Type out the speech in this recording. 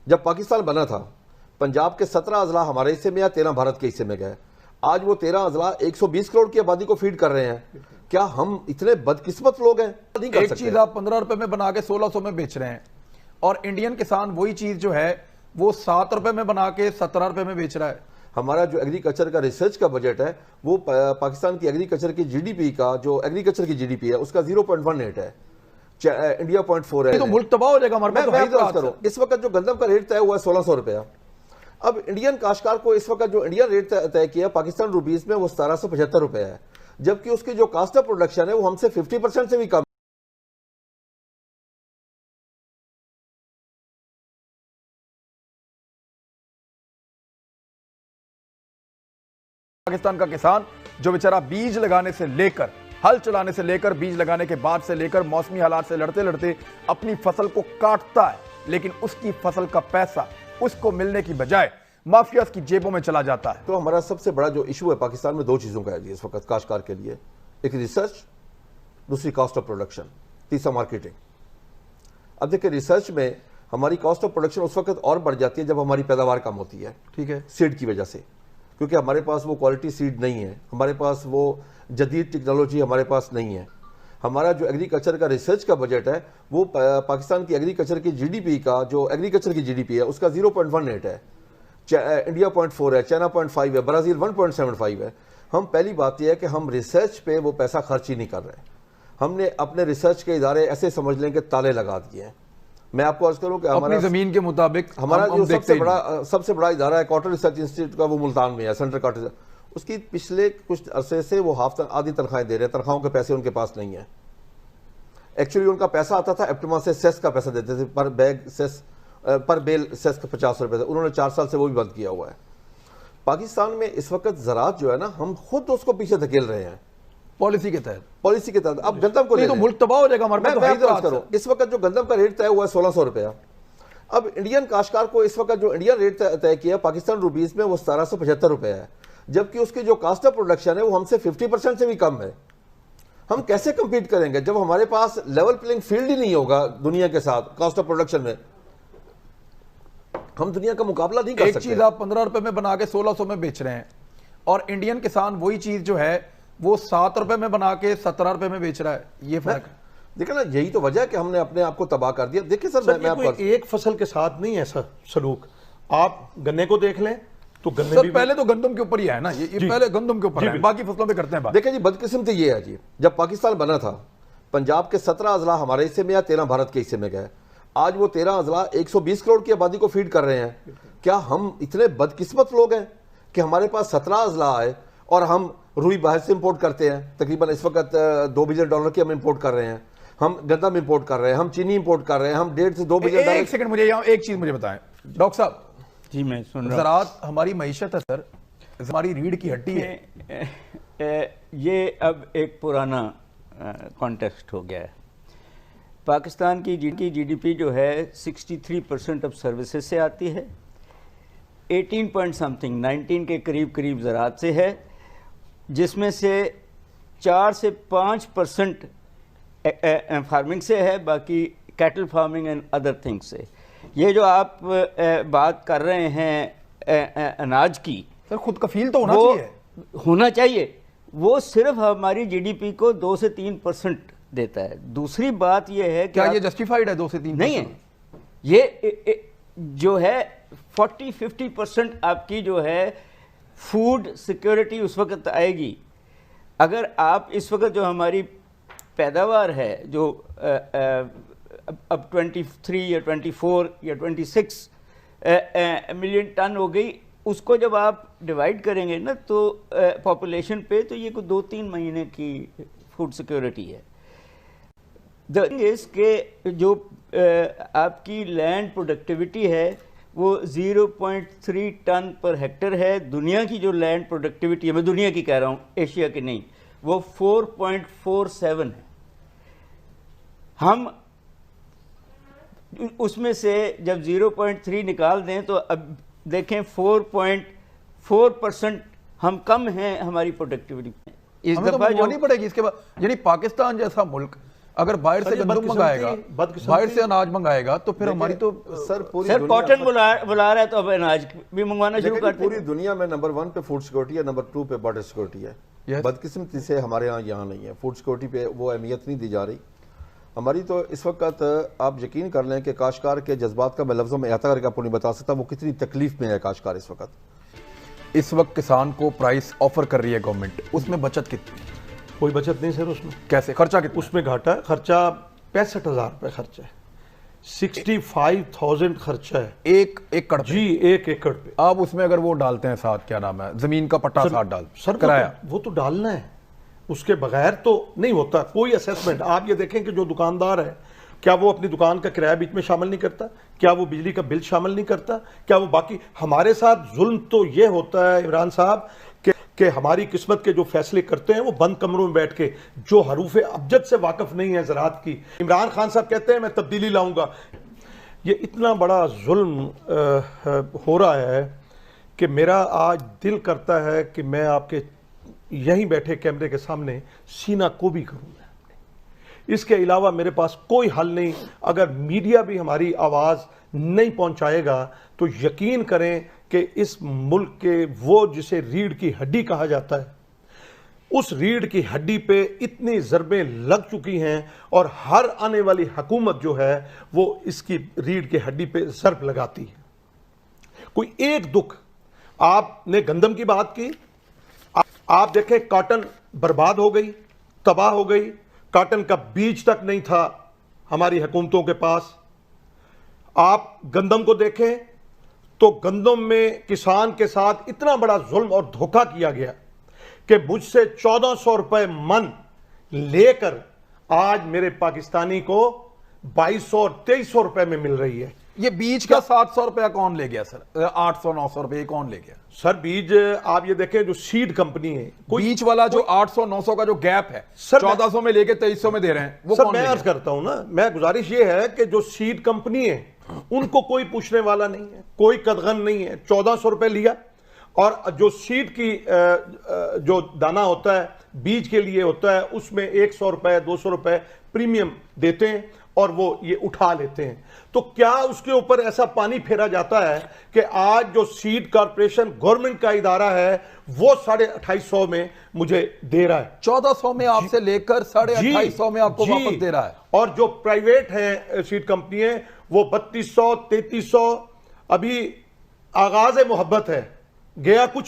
जब पाकिस्तान बना था पंजाब के 17 अजला हमारे हिस्से में या 13 भारत के हिस्से में गए। आज वो 13 अजला 120 करोड़ की आबादी को फीड कर रहे हैं। क्या हम इतने बदकिस्मत लोग हैं? नहीं कर एक सकते। चीज आप 15 रुपए में बना के 1600 में बेच रहे हैं और इंडियन किसान वही चीज जो है वो 7 रुपए में बना के 17 रुपए में बेच रहा है। हमारा जो एग्रीकल्चर का रिसर्च का बजट है वो पाकिस्तान की एग्रीकल्चर की जीडीपी का, जो एग्रीकल्चर की जीडीपी है उसका 0.18 है, इंडिया 0.4 है। तो मुल्क तबाह हो जाएगा हमारे पास। इस वक्त जो गंदम का रेट तय हुआ है 1600 रुपया। अब इंडियन काश्तकार को इस वक्त जो इंडियन रेट तय किया पाकिस्तान रुपीस में वो 1775 रुपए है, जबकि उसकी जो कास्ट ऑफ प्रोडक्शन है वो हमसे 50% से भी कम। पाकिस्तान का किसान जो बेचारा बीज लगाने से लेकर, हल चलाने से लेकर, बीज लगाने के बाद से लेकर मौसमी हालात से लड़ते लड़ते अपनी फसल को काटता है, लेकिन उसकी फसल का पैसा उसको मिलने की बजाय माफियाज की जेबों में चला जाता है। तो हमारा सबसे बड़ा जो इशू है पाकिस्तान में 2 चीजों का है जी इस वक्त काश्तकार के लिए, एक रिसर्च, दूसरी कॉस्ट ऑफ प्रोडक्शन, तीसरा मार्केटिंग। अब देखिए रिसर्च में हमारी कॉस्ट ऑफ प्रोडक्शन उस वक्त और बढ़ जाती है जब हमारी पैदावार कम होती है, ठीक है, सीड की वजह से, क्योंकि हमारे पास वो क्वालिटी सीड नहीं है, हमारे पास वो जदीद टेक्नोलॉजी हमारे पास नहीं है। हमारा जो एग्रीकल्चर का रिसर्च का बजट है वो पाकिस्तान की एग्रीकल्चर की जीडीपी का, जो एग्रीकल्चर की जीडीपी है उसका 0.18 है, इंडिया 0.4 है, चाइना 0.5 है, ब्राजील 1.75 है। हम पहली बात यह है कि हम रिसर्च पे वो पैसा खर्च ही नहीं कर रहे। हमने अपने रिसर्च के इदारे ऐसे समझ लें कि ताले लगा दिए हैं। मैं आपको अर्ज करूं कि हमारा जमीन के मुताबिक हमारा जो सबसे बड़ा इदारा है कॉटन रिसर्च इंस्टीट्यूट का, वो मुल्तान में है, सेंट्रल कॉटन। उसकी पिछले कुछ अरसे से वो आधी तनख्वाहें दे रहे हैं, तनख्वाहों के पैसे उनके पास नहीं है। एक्चुअली उनका पैसा आता था एप्टिमा से, सेस का पैसा देते थे, पर बैग सेस, पर बेल सेस का 50 रुपए था। उन्होंने 4 साल से वो भी बंद किया हुआ है। पाकिस्तान में इस वक्त ज़राअत जो है ना, हम खुद उसको पीछे धकेल रहे हैं पॉलिसी के तहत। अब गंदम को तो मुल्क तबाह हो जाएगा हमारे पास। इस वक्त जो गंदम का रेट तय हुआ है 1600 रुपया। अब इंडियन काश्तकार को इस वक्त जो इंडियन रेट तय किया पाकिस्तान रुपीस में वो 1775 रुपए है, जबकि उसकी जो कास्ट ऑफ प्रोडक्शन है वो हमसे 50% से भी कम है। हम कैसे कंपीट करेंगे जब हमारे पास लेवल प्लेइंग फील्ड ही नहीं होगा दुनिया के साथ? कास्ट ऑफ प्रोडक्शन में हम दुनिया का मुकाबला नहीं कर सकते। एक चीज आप 15 रुपए में बना के 1600 में बेच रहे हैं और इंडियन किसान वही चीज जो है वो 7 रुपए में बना के 17 रुपए में बेच रहा है। ये फर्क है। देखिए ना, यही तो वजह है कि हमने अपने आप को तबाह कर दिया। देखिए सर, मैं आपको एक फसल के साथ नहीं है सर सलूक। आप गन्ने को देख लें तो गन्ने सर भी पहले तो गंदम के ऊपर ही है ना, ये पहले गंदम के ऊपर है, बाकी फसलों पे करते हैं बात। देखिए जी, बदकिस्मती ये है जी, जब पाकिस्तान बना था पंजाब के 17 अजला हमारे हिस्से में या 13 भारत के हिस्से में गए। आज वो 13 अजला 120 करोड़ की आबादी को फीड कर रहे हैं। क्या हम इतने बदकिस्मत लोग हैं कि हमारे पास 17 अजला आए और हम रुई बाहर से इंपोर्ट करते हैं? तकरीबन इस वक्त $2 बिलियन की हम इंपोर्ट कर रहे हैं, हम गंदम इंपोर्ट कर रहे हैं, हम चीनी इंपोर्ट कर रहे हैं, हम 1.5 से 2 बिलियन। एक सेकंड, मुझे यहाँ एक चीज मुझे बताएं डॉक्टर साहब। जी मैं सुन रहा हूँ। ज़राअत हमारी मईशत है सर, हमारी रीढ़ की हड्डी है। ये अब एक पुराना कॉन्टेक्स्ट हो गया है। पाकिस्तान की जीडीपी जो है 63% ऑफ सर्विसेज से आती है, 18 पॉइंट समथिंग 19 के करीब करीब ज़राअत से है, जिसमें से 4 से 5% फार्मिंग से है, बाकी cattle farming and other things से। ये जो आप बात कर रहे हैं अनाज की, सर खुद कफील तो होना चाहिए। वो सिर्फ हमारी जीडीपी को 2 से 3% देता है। दूसरी बात ये है कि क्या ये जस्टिफाइड है 2 से 3? नहीं है। ये जो है 40-50% आपकी जो है फूड सिक्योरिटी उस वक्त आएगी अगर आप इस वक्त जो हमारी पैदावार है जो अब 23 या 24 या 26 मिलियन टन हो गई, उसको जब आप डिवाइड करेंगे ना तो पॉपुलेशन पे, तो ये कुछ 2-3 महीने की फूड सिक्योरिटी है। द थिंग इज के जो आपकी लैंड प्रोडक्टिविटी है वो 0.3 टन पर हेक्टर है। दुनिया की जो लैंड प्रोडक्टिविटी है, मैं दुनिया की कह रहा हूँ, एशिया की नहीं, वो 4.47 है। हम उसमें से जब 0.3 निकाल दें तो अब देखें 4.4% हम कम हैं हमारी प्रोडक्टिविटी में। इस दफा जो नहीं पड़ेगी इसके बाद, यानी पाकिस्तान जैसा मुल्क अगर बाहर से सर, ये गंदम मंगाएगा, बदकिस्मती- बाहर से अनाज मंगाएगा तो फिर हमारी तो सर पूरी सर दुनिया कॉटन बुला रहा है तो अब अनाज भी मंगवाना शुरू देखिए, करते पूरी हैं। दुनिया में नंबर 1 पे फूड सिक्योरिटी है, नंबर 2 पे बॉर्डर सिक्योरिटी है। Yes. बदकिस्मती से हमारे यहाँ नहीं है, फूड सिक्योरिटी पे वो अहमियत नहीं दी जा रही हमारी। तो इस वक्त आप यकीन कर लें कि काश्तकार के जज्बात का मैं लफ्ज़ों में अहता करके आपको नहीं बता सकता वो कितनी तकलीफ में है काश्तकार इस वक्त। इस वक्त किसान को प्राइस ऑफर कर रही है गवर्नमेंट, उसमें बचत कितनी है? कोई बचत नहीं सर उसमें। कैसे खर्चा कितना? उसमें घाटा है, खर्चा 65,000 रुपये खर्चा है, 65,000 खर्चा है एक एकड़ पे? जी, 1 एकड़ पे। आप उसमें अगर वो डालते हैं साथ, क्या नाम है, जमीन का पट्टा साथ डाल सर कराया, वो तो डालना है, उसके बगैर तो नहीं होता कोई असेसमेंट। आप ये देखें कि जो दुकानदार है, क्या वो अपनी दुकान का किराया बीच में शामिल नहीं करता? क्या वो बिजली का बिल शामिल नहीं करता? क्या वो बाकी? हमारे साथ जुल्म तो ये होता है इमरान साहब कि हमारी किस्मत के जो फैसले करते हैं वो बंद कमरों में बैठ के, जो हरूफे अबजद से वाकिफ नहीं है ज़राअत की। इमरान खान साहब कहते हैं मैं तब्दीली लाऊंगा। ये इतना बड़ा जुल्म हो रहा है कि मेरा आज दिल करता है कि मैं आपके यहीं बैठे कैमरे के सामने सीना को भी करूँ। इसके अलावा मेरे पास कोई हल नहीं। अगर मीडिया भी हमारी आवाज़ नहीं पहुंचाएगा तो यकीन करें कि इस मुल्क के वो जिसे रीढ़ की हड्डी कहा जाता है, उस रीढ़ की हड्डी पे इतनी ज़रबें लग चुकी हैं और हर आने वाली हुकूमत जो है वो इसकी रीढ़ की हड्डी पे ज़रब लगाती है। कोई एक दुख, आपने गंदम की बात की, आप देखें कॉटन बर्बाद हो गई, तबाह हो गई, कॉटन का बीज तक नहीं था हमारी हुकूमतों के पास। आप गंदम को देखें तो गंदम में किसान के साथ इतना बड़ा जुल्म और धोखा किया गया कि मुझसे 1400 रुपए मन लेकर आज मेरे पाकिस्तानी को 2200 और 2300 रुपए में मिल रही है। ये बीज का 700 रुपया कौन ले गया सर? 800-900 रुपए कौन ले गया सर? बीज आप ये देखें, जो सीड कंपनी है, बीच वाला जो 800-900 का जो गैप है, सर, 1400 में लेके 2300 में दे रहे हैं, वो सर कौन मैं ले अर्ज गया? करता हूं ना, मैं गुजारिश ये है कि जो सीड कंपनी है उनको कोई पूछने वाला नहीं है, कोई कदगन नहीं है। 1400 रुपए लिया और जो सीड की जो दाना होता है बीज के लिए होता है, उसमें 100 रुपए 200 रुपए प्रीमियम देते हैं और वो ये उठा लेते हैं। तो क्या उसके ऊपर ऐसा पानी फेरा जाता है कि आज जो सीड कॉर्पोरेशन गवर्नमेंट का इदारा है वो 250 में मुझे दे रहा है, 1400 में आपसे लेकर 250 में आपको जी, वापस दे रहा है। और जो प्राइवेट है सीड कंपनी है वो 3200 3300। अभी आगाज मोहब्बत है, गया कुछ